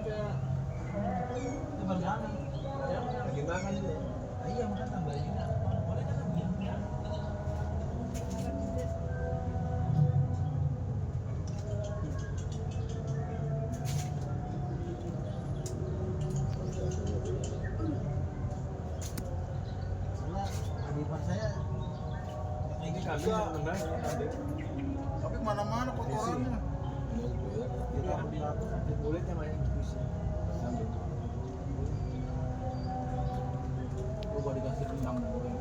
itu berjalan. Lagi makan itu. Iya makan tambah juga. Boleh kan lagi. Soalnya saya Ini kami yang menang. Tapi mana-mana kotorannya. Kita ambil kulitnya main bisa. Ambil. Coba dikasih kentang goreng.